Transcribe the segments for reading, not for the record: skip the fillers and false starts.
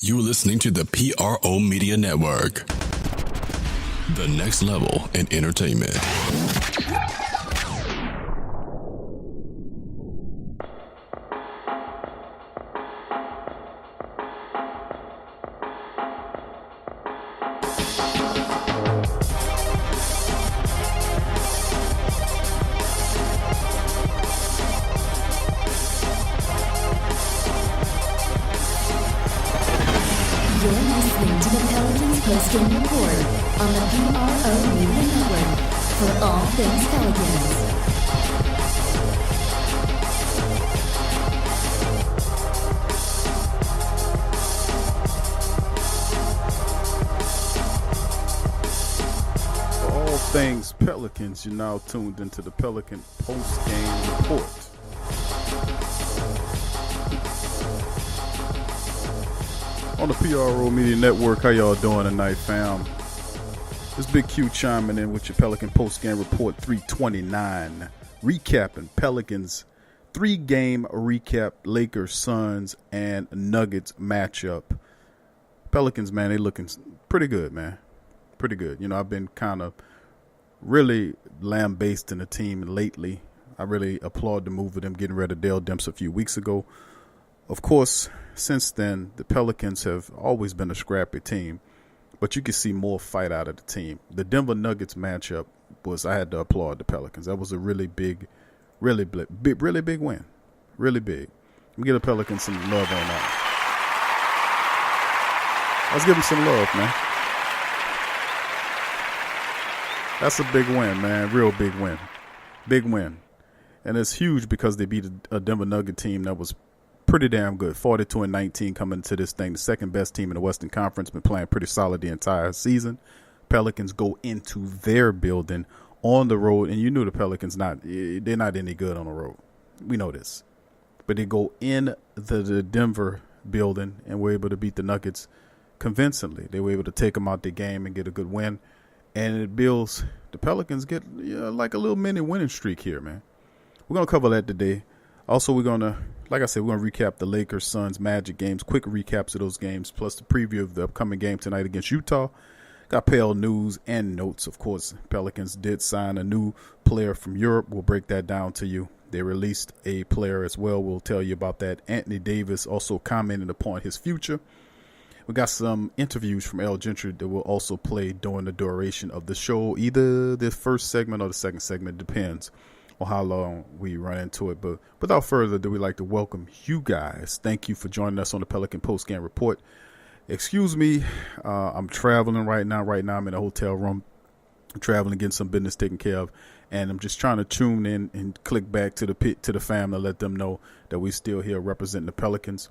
You're listening to the PRO Media Network. The next level in entertainment. You're listening to the Pelicans Postgame Report on the PRO Media Network for all things Pelicans. For all things Pelicans, you're now tuned into the Pelican Postgame Report. On the PRO Media Network, how y'all doing tonight, fam? This Big Q chiming in with your Pelican Postgame Report 329. Recapping Pelicans 3-game recap, Lakers, Suns, and Nuggets matchup. Pelicans, man, they looking pretty good, man. Pretty good. You know, I've been kind of really lambasting the team lately. I really applaud the move of them getting rid of Dale Demps a few weeks ago. Of course, since then, the Pelicans have always been a scrappy team, but you can see more fight out of the team. The Denver Nuggets matchup I had to applaud the Pelicans. That was a really big win. Really big. Let me give the Pelicans some love on that. Let's give them some love, man. That's a big win, man. Real big win. Big win. And it's huge because they beat a Denver Nugget team that was pretty damn good. 42-19 coming into this thing. The second best team in the Western Conference. Been playing pretty solid the entire season. Pelicans go into their building on the road. And you knew the Pelicans they're not any good on the road. We know this. But they go in the Denver building and were able to beat the Nuggets convincingly. They were able to take them out the game and get a good win. And it builds the Pelicans get like a little mini winning streak here, man. We're going to cover that today. Also, we're going to, like I said, we're going to recap the Lakers, Suns, Magic games, quick recaps of those games, plus the preview of the upcoming game tonight against Utah. Got Pels news and notes. Of course, Pelicans did sign a new player from Europe. We'll break that down to you. They released a player as well. We'll tell you about that. Anthony Davis also commented upon his future. We got some interviews from Coach Gentry that will also play during the duration of the show. Either the first segment or the second segment, depends on how long we run into it. But without further ado, we'd like to welcome you guys. Thank you for joining us on the Pelican Postgame Report. Excuse me, I'm traveling right now. I'm in a hotel room. I'm traveling, getting some business taken care of. And I'm just trying to tune in and click back to the family, let them know that we're still here representing the Pelicans.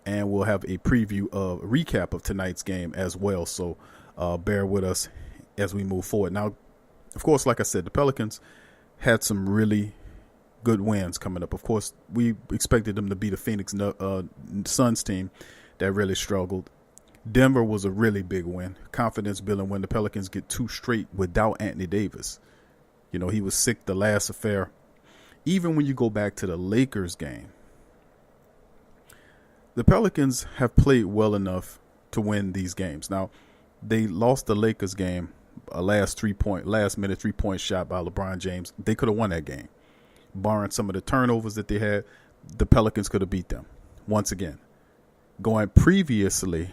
And we'll have a recap of tonight's game as well. So bear with us as we move forward. Now, of course, like I said, the Pelicans had some really good wins coming up. Of course, we expected them to beat the Phoenix Suns team that really struggled. Denver was a really big win. Confidence building when the Pelicans get 2 straight without Anthony Davis. You know, he was sick the last affair. Even when you go back to the Lakers game, the Pelicans have played well enough to win these games. Now, they lost the Lakers game, a last minute 3-point shot by LeBron James. They could have won that game. Barring some of the turnovers that they had, the Pelicans could have beat them once again. Going previously,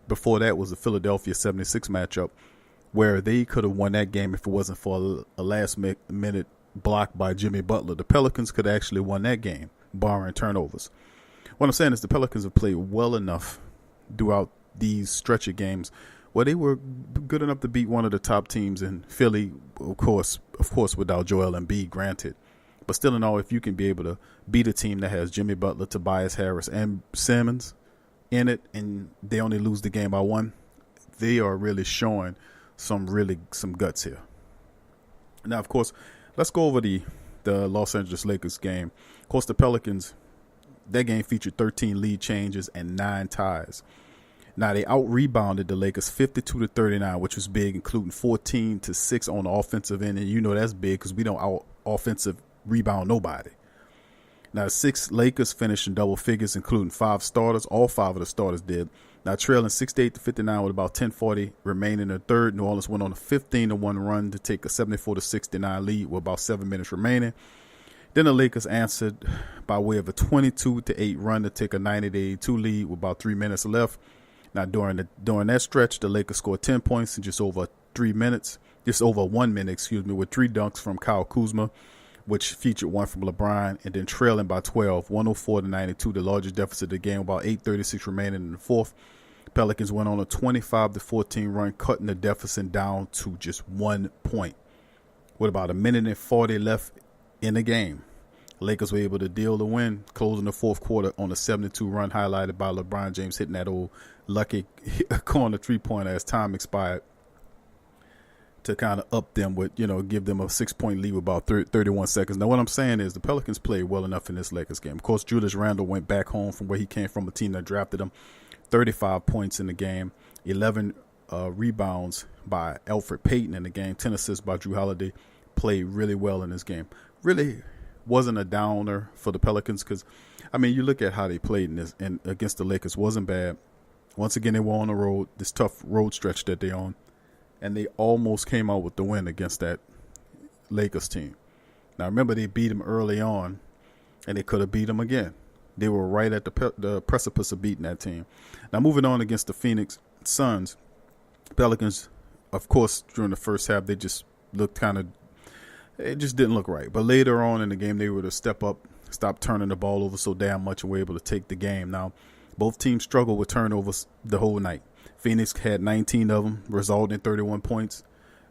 before that was the Philadelphia 76 matchup, where they could have won that game if it wasn't for a last minute block by Jimmy Butler. The Pelicans could have actually won that game, barring turnovers. What I'm saying is the Pelicans have played well enough throughout these stretch of games where they were good enough to beat one of the top teams in Philly, of course, without Joel Embiid, granted. But still in all, if you can be able to beat a team that has Jimmy Butler, Tobias Harris, and Simmons in it, and they only lose the game by 1, they are really showing some guts here. Now, of course, let's go over the Los Angeles Lakers game. Of course, the Pelicans, that game featured 13 lead changes and 9 ties. Now, they out-rebounded the Lakers 52-39, which was big, including 14-6 on the offensive end. And you know that's big because we don't out-offensive rebound nobody. Now, 6 Lakers finished in double figures, including 5 starters. All 5 of the starters did. Now, trailing 68-59 with about 10:40 remaining in the third, New Orleans went on a 15-1 run to take a 74-69 lead with about 7 minutes remaining. Then the Lakers answered by way of a 22-8 run to take a 90-82 lead with about 3 minutes left. Now, during that stretch, the Lakers scored 10 points in just over 1 minute, with 3 dunks from Kyle Kuzma, which featured 1 from LeBron, and then trailing by 12, 104-92, the largest deficit of the game, about 8:36 remaining in the fourth. Pelicans went on a 25-14 run, cutting the deficit down to just 1 point. With about 1:40 left in the game, Lakers were able to deal the win, closing the fourth quarter on a 72 run, highlighted by LeBron James hitting that old lucky corner 3-pointer as time expired to kind of up them with, give them a 6-point lead with about 31 seconds. Now, what I'm saying is the Pelicans played well enough in this Lakers game. Of course, Julius Randle went back home from where he came from, a team that drafted him. 35 points in the game, 11 rebounds by Elfrid Payton in the game, 10 assists by Drew Holiday. Played really well in this game. Really wasn't a downer for the Pelicans because, you look at how they played in this and against the Lakers, wasn't bad. Once again, they were on the road, this tough road stretch that they're on, and they almost came out with the win against that Lakers team. Now, remember, they beat them early on, and they could have beat them again. They were right at the precipice of beating that team. Now, moving on against the Phoenix Suns, Pelicans, of course, during the first half, they just looked it just didn't look right. But later on in the game, they were to step up, stop turning the ball over so damn much, and were able to take the game. Now, both teams struggled with turnovers the whole night. Phoenix had 19 of them, resulting in 31 points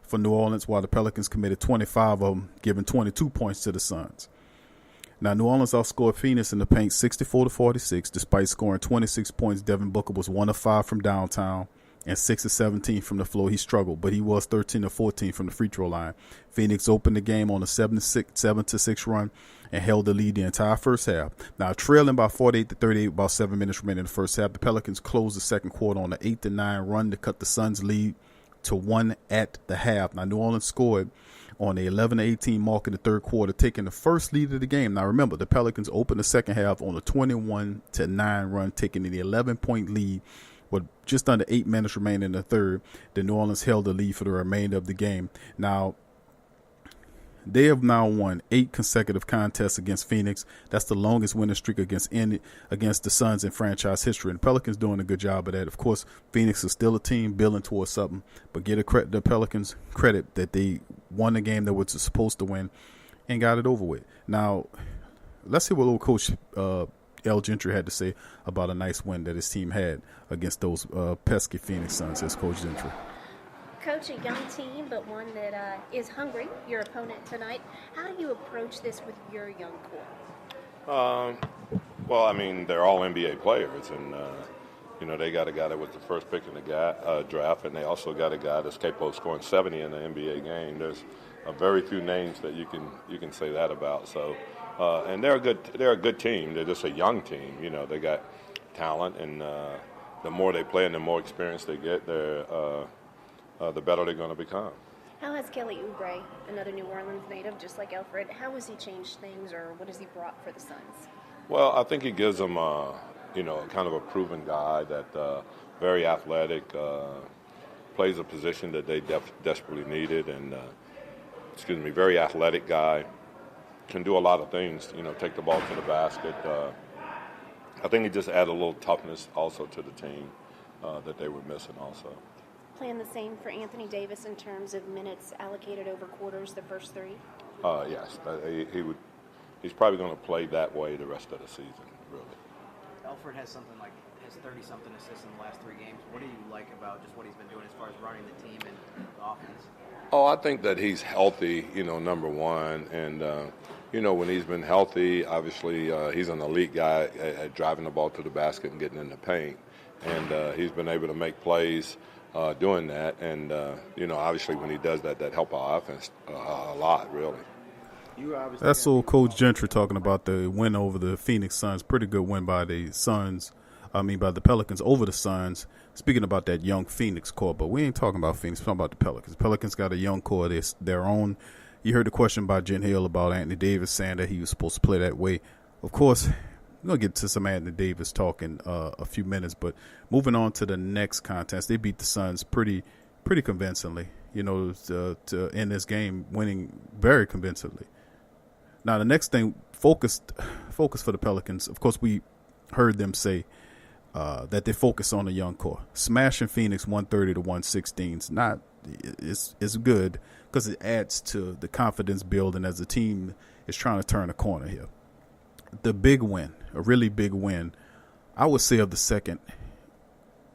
for New Orleans, while the Pelicans committed 25 of them, giving 22 points to the Suns. Now, New Orleans outscored Phoenix in the paint 64-46. Despite scoring 26 points, Devin Booker was 1 of 5 from downtown and 6 of 17 from the floor. He struggled, but he was 13 of 14 from the free throw line. Phoenix opened the game on a 7-6 run and held the lead the entire first half. Now, trailing by 48-38, about 7 minutes remaining in the first half, the Pelicans closed the second quarter on an 8-9 run to cut the Suns' lead to 1 at the half. Now, New Orleans scored on a 11-18 mark in the third quarter, taking the first lead of the game. Now, remember, the Pelicans opened the second half on a 21-9 run, taking the 11-point lead with just under 8 minutes remaining in the third. The New Orleans held the lead for the remainder of the game. Now, they have now won 8 consecutive contests against Phoenix. That's the longest winning streak against the Suns in franchise history. And the Pelicans doing a good job of that. Of course, Phoenix is still a team building towards something, but give the Pelicans credit that they won the game that was supposed to win and got it over with. Now, let's hear what old Coach Gentry had to say about a nice win that his team had against those pesky Phoenix Suns. As Coach Gentry. Coach, a young team, but one that is hungry, your opponent tonight. How do you approach this with your young core? Well, they're all NBA players, and, they got a guy that was the first pick in the draft, and they also got a guy that's capable of scoring 70 in the NBA game. There's very few names that you can say that about. So, and they're a good team. They're just a young team. They got talent, and the more they play and the more experience they get, the better they're going to become. How has Kelly Oubre, another New Orleans native, just like Elfrid, how has he changed things, or what has he brought for the Suns? Well, I think he gives them, kind of a proven guy that very athletic, plays a position that they desperately needed, and very athletic guy, can do a lot of things. Take the ball to the basket. I think he just added a little toughness also to the team that they were missing also. Plan the same for Anthony Davis in terms of minutes allocated over quarters, the first 3? Yes, he's probably going to play that way the rest of the season, really. Elfrid has 30-something assists in the last 3 games. What do you like about just what he's been doing as far as running the team and the offense? Oh, I think that he's healthy, number one. And, when he's been healthy, obviously he's an elite guy at driving the ball to the basket and getting in the paint. And he's been able to make plays doing that. And, obviously when he does that helps our offense a lot, really. That's old Coach Gentry talking about the win over the Phoenix Suns. Pretty good win by the by the Pelicans over the Suns. Speaking about that young Phoenix core, but we ain't talking about Phoenix. We're talking about the Pelicans. Pelicans got a young core. Their own. You heard the question by Jen Hill about Anthony Davis saying that he was supposed to play that way. Of course, we're going to get to some Anthony Davis talk in a few minutes, but moving on to the next contest, they beat the Suns pretty convincingly, to end this game, winning very convincingly. Now, the next thing, focus for the Pelicans, of course, we heard them say that they focus on the young core. Smashing Phoenix 130-116 it's good because it adds to the confidence building as the team is trying to turn a corner here. The big win, a really big win, I would say of the second,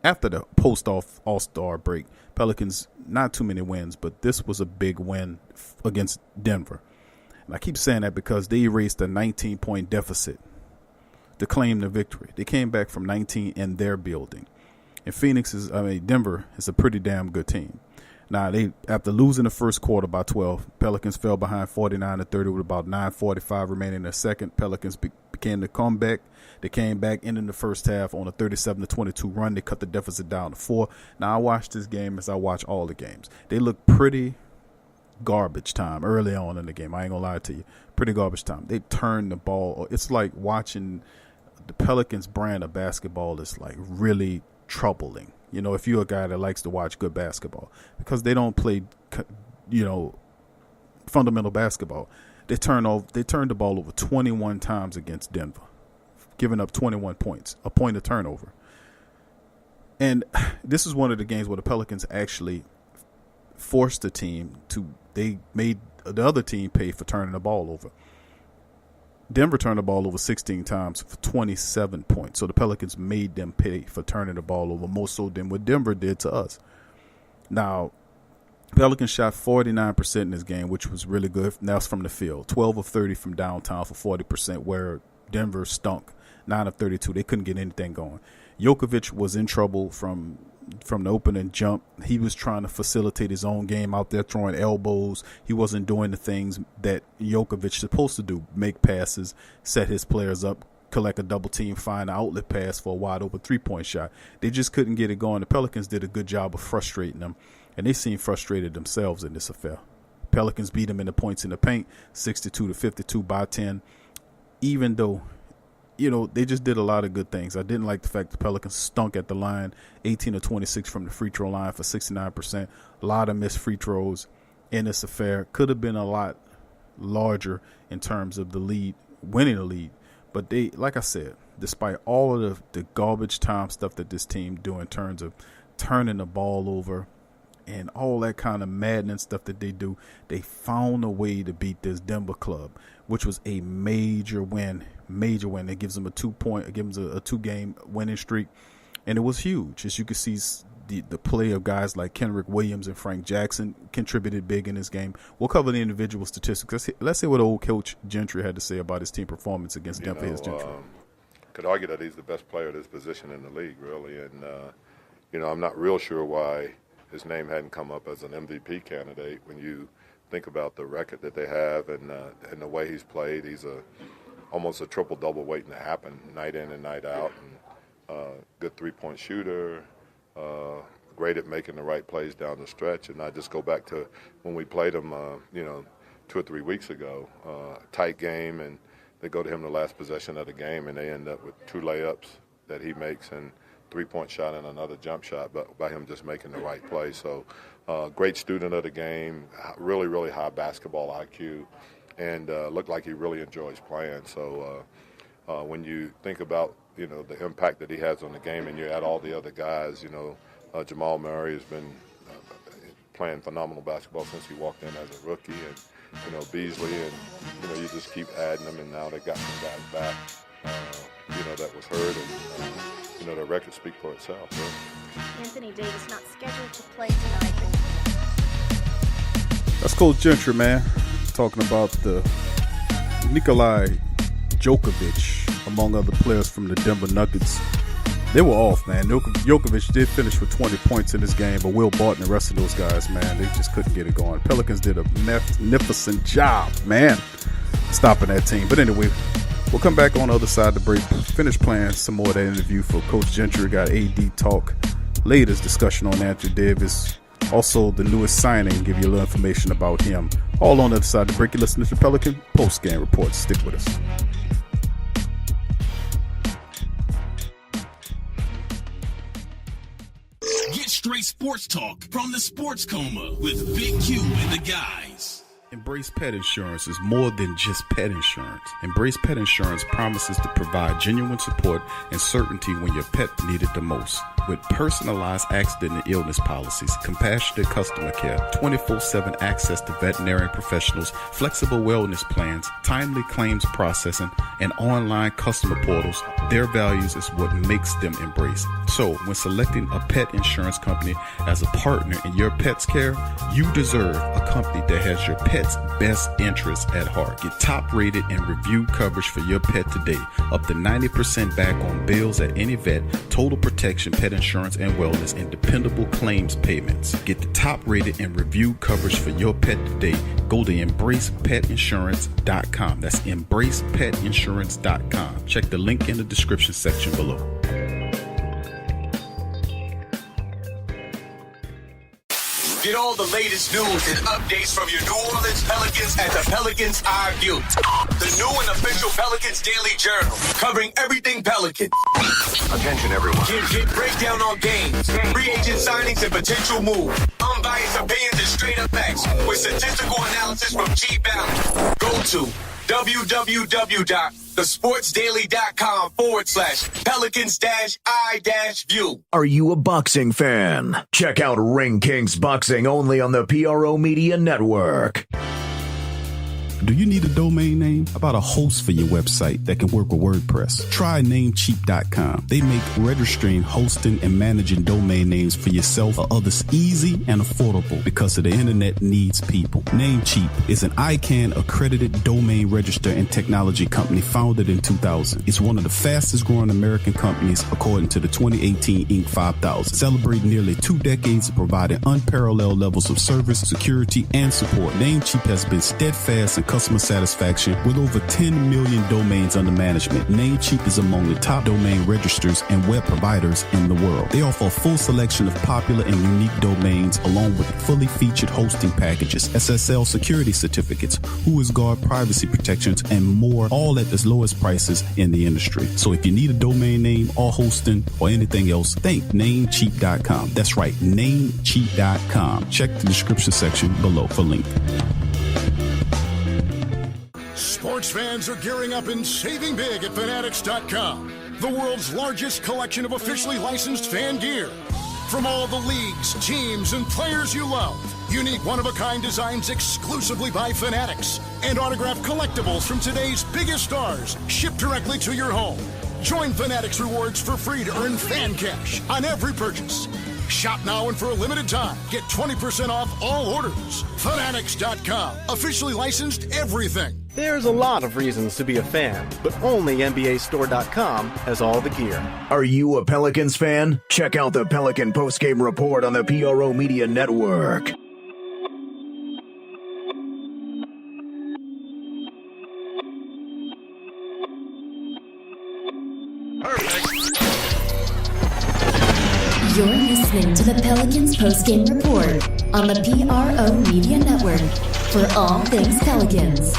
after the post-All-Star break, Pelicans, not too many wins, but this was a big win against Denver. And I keep saying that because they erased a 19-point deficit to claim the victory. They came back from 19 in their building. And Denver is a pretty damn good team. Now, after losing the first quarter by 12, Pelicans fell behind 49-30 with about 9:45 remaining in the second. Pelicans began to come back. They came back ending the first half on a 37-22 run. They cut the deficit down to 4. Now, I watched this game as I watch all the games. They look pretty garbage time early on in the game. I ain't going to lie to you. Pretty garbage time. They turned the ball. It's like watching the Pelicans brand of basketball is like really troubling. If you're a guy that likes to watch good basketball, because they don't play, fundamental basketball. They turned the ball over 21 times against Denver, giving up 21 points, a point of turnover. And this is one of the games where the Pelicans actually forced the team they made the other team pay for turning the ball over. Denver turned the ball over 16 times for 27 points. So the Pelicans made them pay for turning the ball over more so than what Denver did to us. Now, Pelicans shot 49% in this game, which was really good. Now it's from the field. 12 of 30 from downtown for 40%, where Denver stunk. 9 of 32. They couldn't get anything going. Jokovic was in trouble from the opening jump. He was trying to facilitate his own game out there, throwing elbows. He wasn't doing the things that Jokovic is supposed to do, make passes, set his players up, collect a double team, find an outlet pass for a wide open 3-point shot. They just couldn't get it going. The Pelicans did a good job of frustrating them, and they seemed frustrated themselves in this affair. Pelicans beat them in the points in the paint, 62-52 by 10, even though they just did a lot of good things. I didn't like the fact the Pelicans stunk at the line, 18 of 26 from the free throw line for 69%. A lot of missed free throws in this affair. Could have been a lot larger in terms of the lead, winning the lead. But they, like I said, despite all of the garbage time stuff that this team do in terms of turning the ball over and all that kind of madness stuff that they do, they found a way to beat this Denver club, which was a major win. It gives them a 2-game winning streak, and it was huge. As you can see, the play of guys like Kenrick Williams and Frank Jackson contributed big in this game. We'll cover the individual statistics. Let's see what old Coach Gentry had to say about his team performance against Denver. Could argue that he's the best player at his position in the league, really, and I'm not real sure why his name hadn't come up as an MVP candidate when you think about the record that they have and the way he's played. He's almost a triple-double waiting to happen night in and night out. And good three-point shooter, great at making the right plays down the stretch. And I just go back to when we played him, 2 or 3 weeks ago, tight game, and they go to him the last possession of the game, and they end up with 2 layups that he makes and 3-point shot and another jump shot, but by him just making the right play. So great student of the game, really, really high basketball IQ, and looked like he really enjoys playing. So when you think about, the impact that he has on the game, and you add all the other guys, Jamal Murray has been playing phenomenal basketball since he walked in as a rookie, and, Beasley, and, you just keep adding them, and now they got some guys back, that was hurt, and, the record speaks for itself. So. Anthony Davis not scheduled to play tonight. That's Coach Gentry, man, talking about the Nikolai Jokovic, among other players from the Denver Nuggets. They were off, man. Jokovic did finish with 20 points in this game, but Will Barton and the rest of those guys, man, they just couldn't get it going. Pelicans did a magnificent job, man, stopping that team. But anyway, we'll come back on the other side of the break, finish playing some more of that interview for Coach Gentry. Got AD talk, latest discussion on Anthony Davis, also the newest signing, give you a little information about him. All on the other side of the break. You listen to the Pelican Postgame Report. Stick with us. That's straight sports talk from the Sports Coma with Big Q and the guys. Embrace Pet Insurance is more than just pet insurance. Embrace Pet Insurance promises to provide genuine support and certainty when your pet needs it the most. With personalized accident and illness policies, compassionate customer care, 24/7 access to veterinary professionals, flexible wellness plans, timely claims processing, and online customer portals, their values is what makes them Embrace. So, when selecting a pet insurance company as a partner in your pet's care, you deserve a company that has your pet's best interests at heart. Get top rated and reviewed coverage for your pet today. Up to 90% back on bills at any vet, total protection, pet insurance and wellness, and dependable claims payments. Get the top rated and reviewed coverage for your pet today. Go to embracepetiinsurance.com. That's embracepetiinsurance.com. Check the link in the description section below. Get all the latest news and updates from your New Orleans Pelicans at the Pelicans Eye View, the new and official Pelicans Daily Journal, covering everything Pelican. Attention, everyone. Get breakdown on games, free agent signings, and potential moves. Unbiased opinions and straight up facts with statistical analysis from G Balance. Go to www.thesportsdaily.com/Pelicans-I-View. Are you a boxing fan? Check out Ring Kings Boxing only on the PRO Media Network. Do you need a domain name? How about a host for your website that can work with WordPress? Try Namecheap.com. They make registering, hosting, and managing domain names for yourself or others easy and affordable because the internet needs people. Namecheap is an ICANN accredited domain register and technology company founded in 2000. It's one of the fastest growing American companies according to the 2018 Inc. 5000, celebrating nearly 2 decades of providing unparalleled levels of service, security, and support. Namecheap has been steadfast in customer satisfaction with over 10 million domains under management. Namecheap is among the top domain registers and web providers in the world. They offer a full selection of popular and unique domains along with fully featured hosting packages, SSL security certificates, WhoisGuard privacy protections, and more, all at the lowest prices in the industry. So if you need a domain name or hosting or anything else, think Namecheap.com. That's right, Namecheap.com. Check the description section below for link. Sports fans are gearing up and saving big at Fanatics.com, the world's largest collection of officially licensed fan gear. From all the leagues, teams, and players you love, unique one-of-a-kind designs exclusively by Fanatics, and autographed collectibles from today's biggest stars shipped directly to your home. Join Fanatics Rewards for free to earn fan cash on every purchase. Shop now and for a limited time, get 20% off all orders. Fanatics.com, officially licensed everything. There's a lot of reasons to be a fan, but only NBAStore.com has all the gear. Are you a Pelicans fan? Check out the Pelican Postgame Report on the PRO Media Network. You're listening to the Pelicans Postgame Report on the PRO Media Network for all things Pelicans.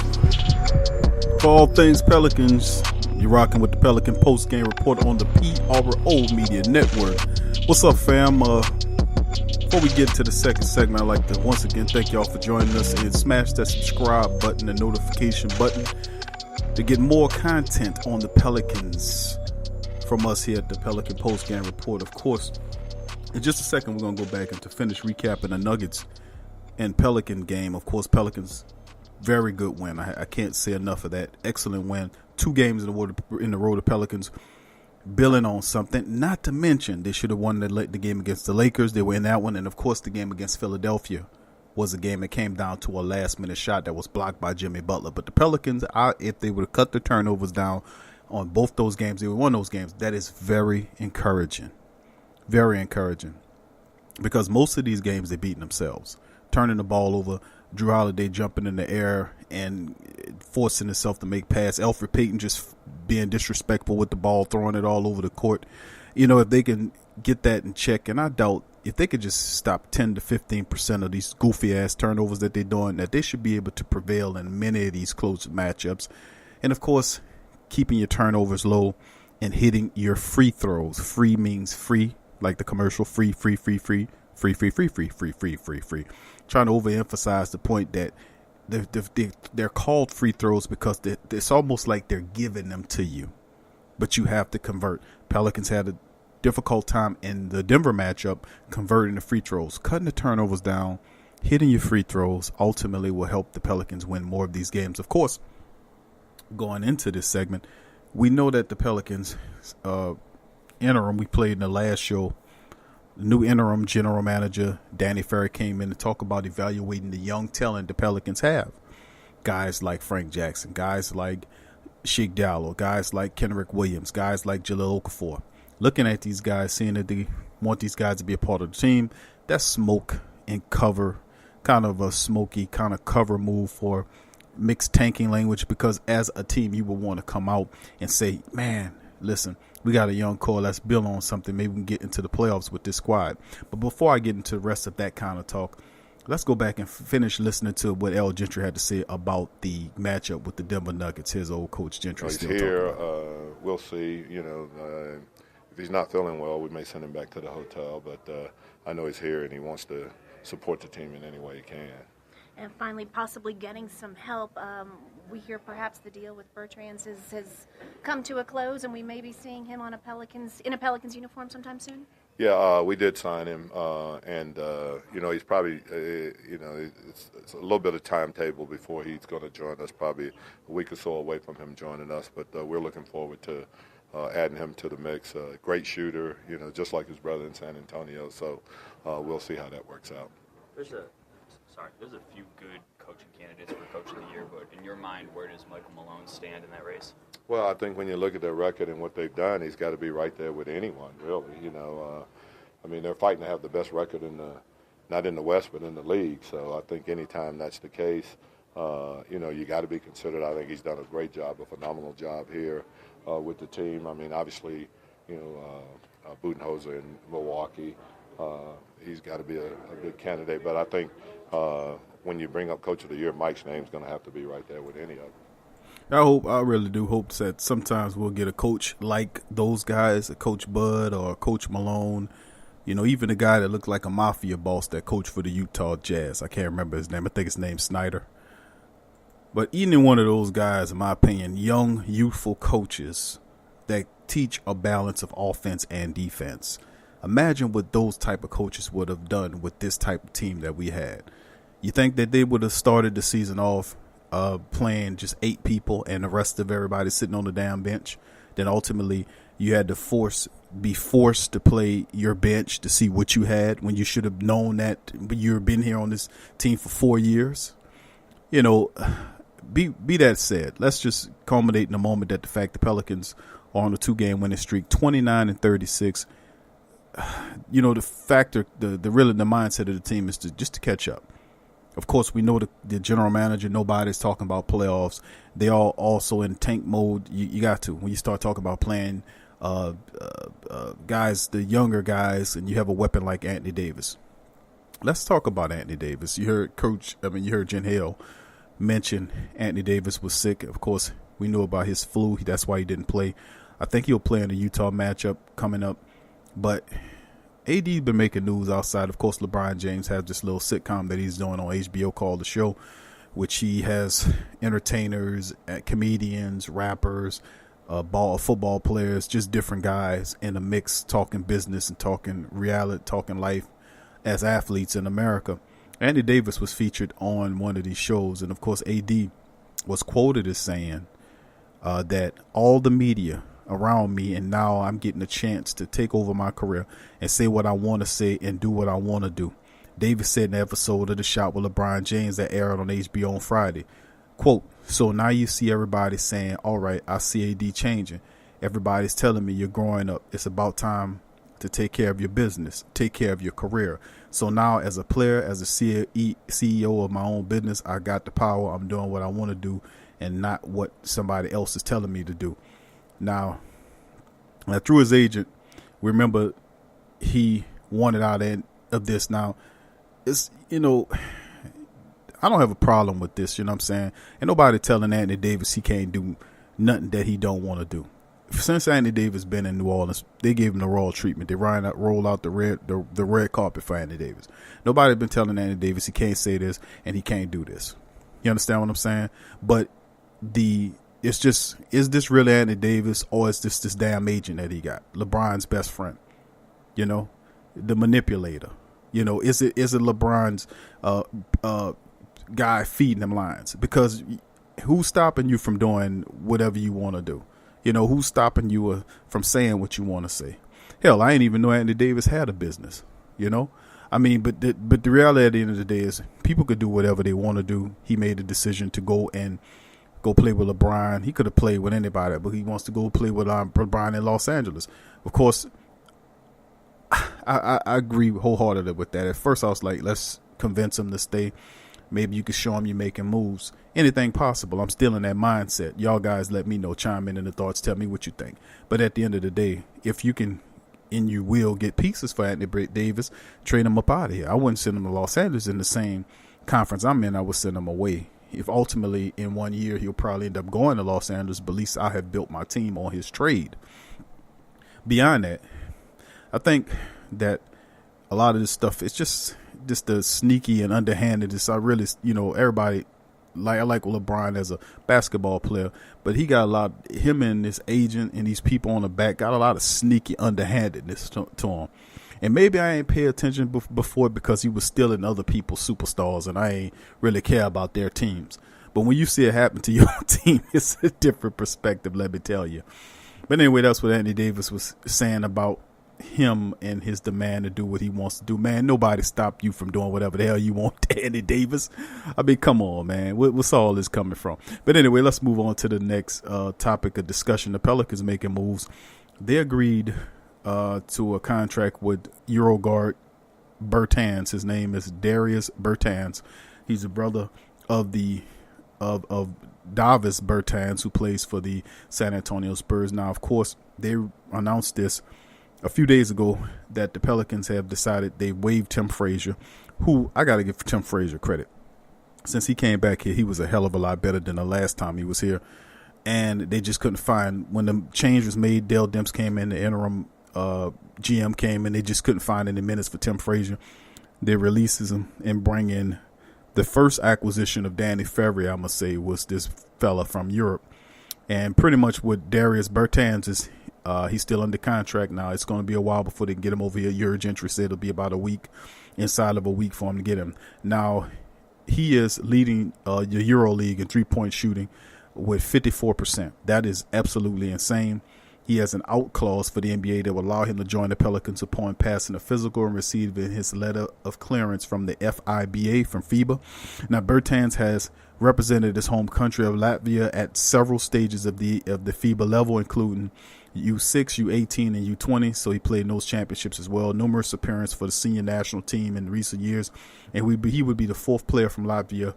For all things Pelicans, you're rocking with the Pelican Postgame Report on the PRO Media Network. What's up, fam? Before we get to the second segment, I'd like to once again thank y'all for joining us and smash that subscribe button and notification button to get more content on the Pelicans from us here at the Pelican Postgame Report. Of course, in just a second, we're going to go back and to finish recapping the Nuggets and Pelican game. Of course, Pelicans, very good win. I can't say enough of that. Excellent win. 2 games in a row. The Pelicans billing on something. Not to mention, they should have won the game against the Lakers. They were in that one. And, of course, the game against Philadelphia was a game that came down to a last-minute shot that was blocked by Jimmy Butler. But the Pelicans, if they would have cut the turnovers down on both those games, they would have won those games. That is very encouraging. Very encouraging. Because most of these games, they're beating themselves. Turning the ball over, Drew Holiday jumping in the air and forcing himself to make pass. Elfrid Payton just being disrespectful with the ball, throwing it all over the court. You know, if they can get that in check, and I doubt if they could just stop 10 to 15% of these goofy-ass turnovers that they're doing, that they should be able to prevail in many of these close matchups. And, of course, keeping your turnovers low and hitting your free throws. Free means free. like the commercial, free. Trying to overemphasize the point that they're called free throws because it's almost like they're giving them to you, but you have to convert. Pelicans had a difficult time in the Denver matchup converting the free throws. Cutting the turnovers down, hitting your free throws ultimately will help the Pelicans win more of these games. Of course, going into this segment, we know that the Pelicans interim, we played in the last show, the new interim general manager Danny Ferry came in to talk about evaluating the young talent the Pelicans have. Guys like Frank Jackson, guys like Sheik Diallo, guys like Kenrick Williams, guys like Jahlil Okafor. Looking at these guys, seeing that they want these guys to be a part of the team, that's smoke and cover, kind of a smoky kind of cover move for mixed tanking language, because as a team you will want to come out and say, man, listen, we got a young core, let's build on something, maybe we can get into the playoffs with this squad. But before I get into the rest of that kind of talk, let's go back and finish listening to what L. Gentry had to say about the matchup with the Denver Nuggets. His old Coach Gentry. He's here. We'll see. If he's not feeling well, we may send him back to the hotel. But I know he's here and he wants to support the team in any way he can. And finally, possibly getting some help. We hear perhaps the deal with Bertrand has come to a close, and we may be seeing him in a Pelicans uniform sometime soon. Yeah, we did sign him, and he's probably, it's a little bit of timetable before he's going to join us. Probably a week or so away from him joining us, but we're looking forward to adding him to the mix. Great shooter, just like his brother in San Antonio. So we'll see how that works out. There's a few good coaching candidates for Coach of the Year, but in your mind, where does Michael Malone stand in that race? Well, I think when you look at their record and what they've done, he's got to be right there with anyone, really. They're fighting to have the best record not in the West, but in the league. So I think anytime that's the case, you got to be considered. I think he's done a great job, a phenomenal job here with the team. Obviously, Budenholzer in Milwaukee, he's got to be a good candidate. But I think when you bring up Coach of the Year, Mike's name's going to have to be right there with any of them. I really do hope that sometimes we'll get a coach like those guys, a Coach Bud or a Coach Malone, even the guy that looked like a mafia boss that coached for the Utah Jazz. I can't remember his name. I think his name's Snyder. But any one of those guys, in my opinion, young, youthful coaches that teach a balance of offense and defense. Imagine what those type of coaches would have done with this type of team that we had. You think that they would have started the season off playing just 8 people and the rest of everybody sitting on the damn bench? Then ultimately you had to be forced to play your bench to see what you had when you should have known that you've been here on this team for 4 years. Be that said, let's just culminate in a moment that the fact the Pelicans are on a 2-game winning streak, 29-36. The factor, the mindset of the team is to catch up. Of course, we know the general manager, nobody's talking about playoffs. They all also in tank mode. You got to. When you start talking about playing guys, the younger guys, and you have a weapon like Anthony Davis. Let's talk about Anthony Davis. You heard Jen Hale mention Anthony Davis was sick. Of course, we knew about his flu. That's why he didn't play. I think he'll play in the Utah matchup coming up. But AD's been making news outside. Of course, LeBron James has this little sitcom that he's doing on HBO called The Show, which he has entertainers, comedians, rappers, football players, just different guys in a mix talking business and talking reality, talking life as athletes in America. Anthony Davis was featured on one of these shows, and of course AD was quoted as saying that all the media around me, and now I'm getting a chance to take over my career and say what I want to say and do what I want to do. Davis said in the episode of The Shot with LeBron James that aired on HBO on Friday, quote, "So now you see everybody saying, all right, I see AD changing. Everybody's telling me you're growing up. It's about time to take care of your business, take care of your career. So now as a player, as a CEO of my own business, I got the power. I'm doing what I want to do and not what somebody else is telling me to do." Now, through his agent, remember he wanted out of this. Now, it's, I don't have a problem with this, you know what I'm saying? Ain't nobody telling Anthony Davis he can't do nothing that he don't want to do. since Anthony Davis been in New Orleans, they gave him the royal treatment. They roll out the red carpet for Anthony Davis. Nobody been telling Anthony Davis he can't say this and he can't do this. You understand what I'm saying? But it's just, is this really Anthony Davis, or is this damn agent that he got, LeBron's best friend? You know, the manipulator. You know, is it LeBron's guy feeding him lines? Because who's stopping you from doing whatever you want to do? You know, who's stopping you from saying what you want to say? Hell, I didn't even know Anthony Davis had a business, you know? I mean, but the reality at the end of the day is people could do whatever they want to do. He made a decision to go play with LeBron. He could have played with anybody, but he wants to go play with LeBron in Los Angeles. Of course, I agree wholeheartedly with that. At first, I was like, let's convince him to stay. Maybe you could show him you're making moves. Anything possible. I'm still in that mindset. Y'all guys let me know. Chime in the thoughts. Tell me what you think. But at the end of the day, if you can and you will get pieces for Anthony Davis, trade him up out of here. I wouldn't send him to Los Angeles in the same conference I'm in. I would send him away. If ultimately in 1 year he'll probably end up going to Los Angeles, but at least I have built my team on his trade. Beyond that, I think that a lot of this stuff, it's just the sneaky and underhandedness. I really, everybody, I like LeBron as a basketball player, but he got him and this agent and these people on the back got a lot of sneaky underhandedness to him. And maybe I ain't pay attention before because he was stealing other people's superstars and I ain't really care about their teams. But when you see it happen to your team, it's a different perspective, let me tell you. But anyway, that's what Anthony Davis was saying about him and his demand to do what he wants to do. Man, nobody stopped you from doing whatever the hell you want, Anthony Davis. I mean, come on, man. What's all this coming from? But anyway, let's move on to the next topic of discussion. The Pelicans making moves. They agreed to a contract with Euroguard Bertans. His name is Darius Bertans. He's a brother of Davis Bertans, who plays for the San Antonio Spurs. Now, of course, they announced this a few days ago that the Pelicans have decided they waived Tim Frazier, who I got to give Tim Frazier credit. Since he came back here, he was a hell of a lot better than the last time he was here. And they just couldn't find, when the change was made, Dale Demps came in, the interim GM came in, they just couldn't find any minutes for Tim Frazier. They releases him and bring in the first acquisition of Danny Ferry, I must say, was this fella from Europe. And pretty much what Darius Bertans is, he's still under contract now. It's going to be a while before they can get him over here. Coach Gentry said it'll be about a week, inside of a week for him to get him. Now, he is leading the Euro League in three-point shooting with 54%. That is absolutely insane. He has an out clause for the NBA that will allow him to join the Pelicans upon passing a physical and receiving his letter of clearance from the FIBA, from FIBA. Now, Bertans has represented his home country of Latvia at several stages of the FIBA level, including U6, U18, and U20. So he played in those championships as well. Numerous appearances for the senior national team in recent years. And he would be the fourth player from Latvia,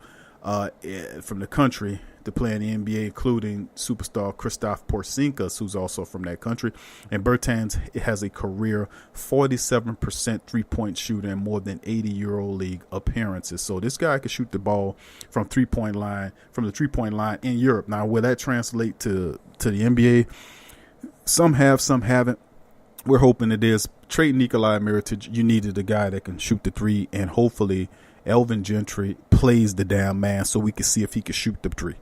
from the country, to play in the NBA, including superstar Kristaps Porzingis, who's also from that country. And Bertans has a career 47% three-point shooter and more than 80 Euro League appearances. So this guy can shoot the ball from the three-point line in Europe. Now, will that translate to the NBA? Some have, some haven't. We're hoping it is. Trade Nikolai Mirotic. You needed a guy that can shoot the three, and hopefully Elvin Gentry plays the damn man so we can see if he can shoot the three.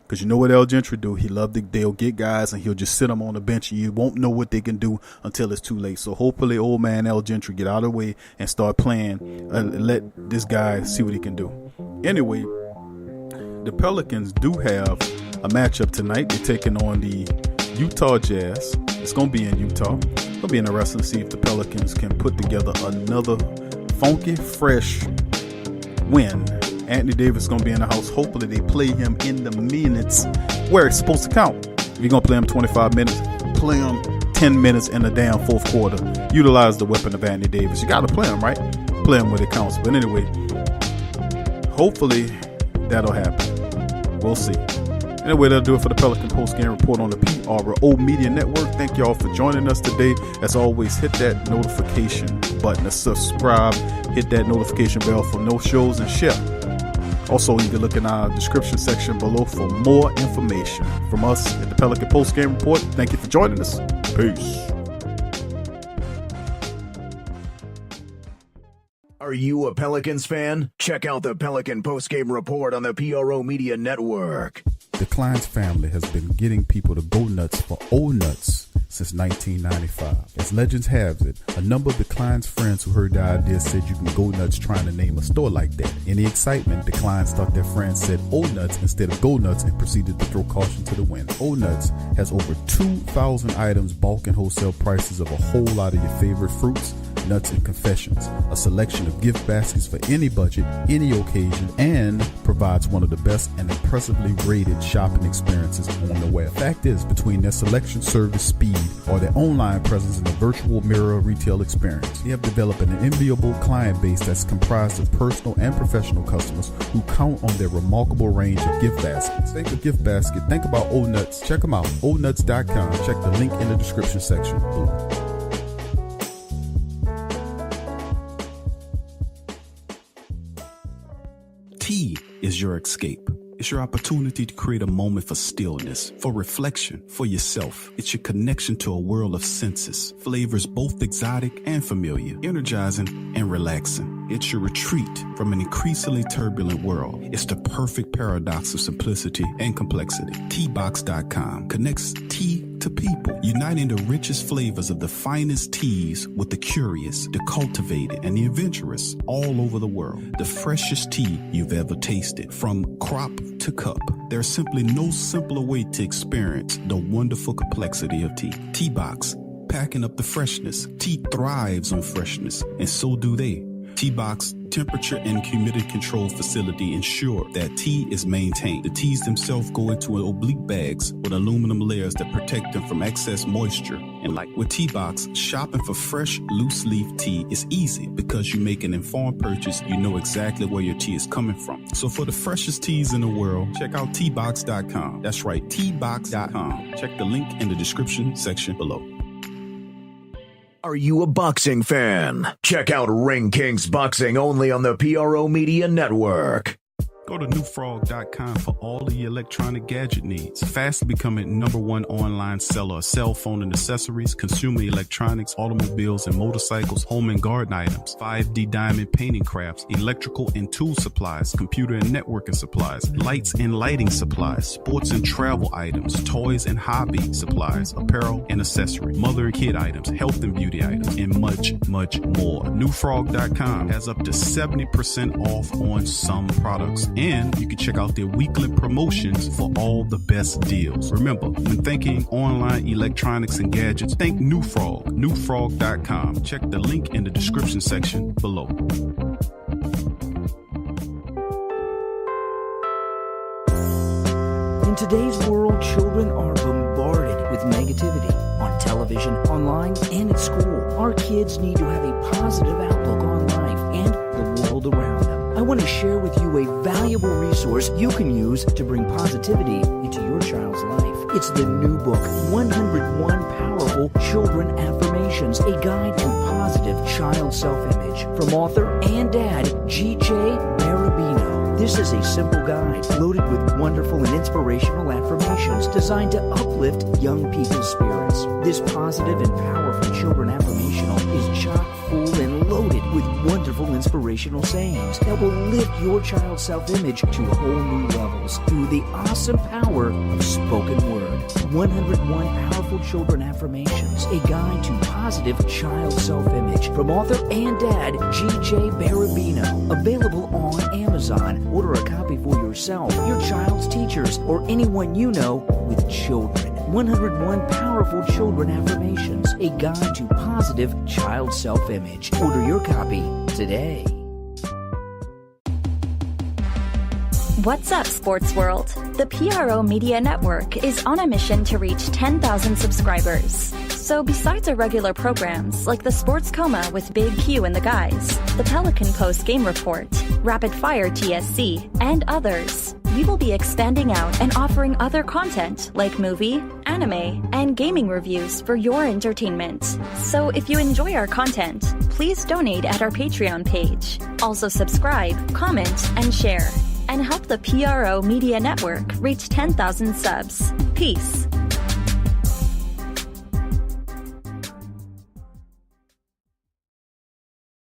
Because you know what El Gentry do? They'll get guys and he'll just sit them on the bench and you won't know what they can do until it's too late. So hopefully old man El Gentry get out of the way and start playing and let this guy see what he can do. Anyway, the Pelicans do have a matchup tonight. They're taking on the Utah Jazz. It's going to be in Utah. It'll be interesting to see if the Pelicans can put together another funky, fresh win. Anthony Davis is going to be in the house. Hopefully they play him in the minutes where it's supposed to count. If you're going to play him 25 minutes, play him 10 minutes in the damn fourth quarter. Utilize the weapon of Anthony Davis. You got to play him, right? Play him when it counts. But anyway, hopefully that'll happen. We'll see. Anyway, that'll do it for the Pelican Postgame Report on the PRO Media Network. Thank y'all for joining us today. As always, hit that notification button to subscribe. Hit that notification bell for no shows and share. Also, you can look in our description section below for more information. From us at the Pelican Postgame Report, thank you for joining us. Peace. Are you a Pelicans fan? Check out the Pelican Postgame Report on the PRO Media Network. The Kleins family has been getting people to go nuts for old nuts since 1995. As legends have it, a number of the Kleins friends who heard the idea said you can go nuts trying to name a store like that. In the excitement, the Kleins thought their friends said old nuts instead of go nuts and proceeded to throw caution to the wind. Old Nuts has over 2,000 items, bulk and wholesale prices of a whole lot of your favorite fruits, nuts, and confections, a selection of gift baskets for any budget, any occasion, and provides one of the best and impressively rated shopping experiences on the web. Fact is, between their selection, service, speed, or their online presence in the virtual mirror retail experience, they have developed an enviable client base that's comprised of personal and professional customers who count on their remarkable range of gift baskets. Think of gift basket, think about Old Nuts. Check them out, oldnuts.com. Check the link in the description section below. Tea is your escape. It's your opportunity to create a moment for stillness, for reflection, for yourself. It's your connection to a world of senses, flavors both exotic and familiar, energizing and relaxing. It's your retreat from an increasingly turbulent world. It's the perfect paradox of simplicity and complexity. Teabox.com connects tea to people, uniting the richest flavors of the finest teas with the curious, the cultivated, and the adventurous all over the world. The freshest tea you've ever tasted, from crop to cup. There's simply no simpler way to experience the wonderful complexity of tea. Teabox, packing up the freshness. Tea thrives on freshness, and so do they. Teabox temperature and humidity control facility ensure that tea is maintained. The teas themselves go into oblique bags with aluminum layers that protect them from excess moisture and light. With Teabox, shopping for fresh, loose leaf tea is easy because you make an informed purchase. You know exactly where your tea is coming from. So for the freshest teas in the world, check out Teabox.com. That's right, Teabox.com. Check the link in the description section below. Are you a boxing fan? Check out Ring Kings Boxing only on the PRO Media Network. Go to newfrog.com for all of your electronic gadget needs. Fastly becoming #1 online seller of cell phone and accessories, consumer electronics, automobiles and motorcycles, home and garden items, 5D diamond painting crafts, electrical and tool supplies, computer and networking supplies, lights and lighting supplies, sports and travel items, toys and hobby supplies, apparel and accessory, mother and kid items, health and beauty items, and much, much more. Newfrog.com has up to 70% off on some products. And you can check out their weekly promotions for all the best deals. Remember, when thinking online electronics and gadgets, think New Frog. Newfrog.com. Check the link in the description section below. In today's world, children are bombarded with negativity on television, online, and at school. Our kids need to have a positive outlook on life and the world around them. I want to share with you a valuable resource you can use to bring positivity into your child's life. It's the new book, 101 Powerful Children Affirmations, a guide to positive child self-image, from author and dad, G.J. Barabino. This is a simple guide loaded with wonderful and inspirational affirmations designed to uplift young people's spirits. This positive and powerful children affirmational is chock full and loaded with wonderful inspirational sayings that will lift your child's self-image to whole new levels through the awesome power of spoken word. 101 Powerful Children Affirmations, a guide to positive child self-image, from author and dad G.J. Barabino. Available on Amazon. Order a copy for yourself, your child's teachers, or anyone you know with children. 101 Powerful Children Affirmations, a guide to positive child self-image. Order your copy today. What's up, sports world? The PRO Media Network is on a mission to reach 10,000 subscribers. So besides our regular programs like the Sports Coma with Big Q and the guys, the Pelican Postgame Report, Rapid Fire TSC, and others, we will be expanding out and offering other content like movie, anime, and gaming reviews for your entertainment. So if you enjoy our content, please donate at our Patreon page. Also subscribe, comment, and share. and help the PRO Media Network reach 10,000 subs. Peace.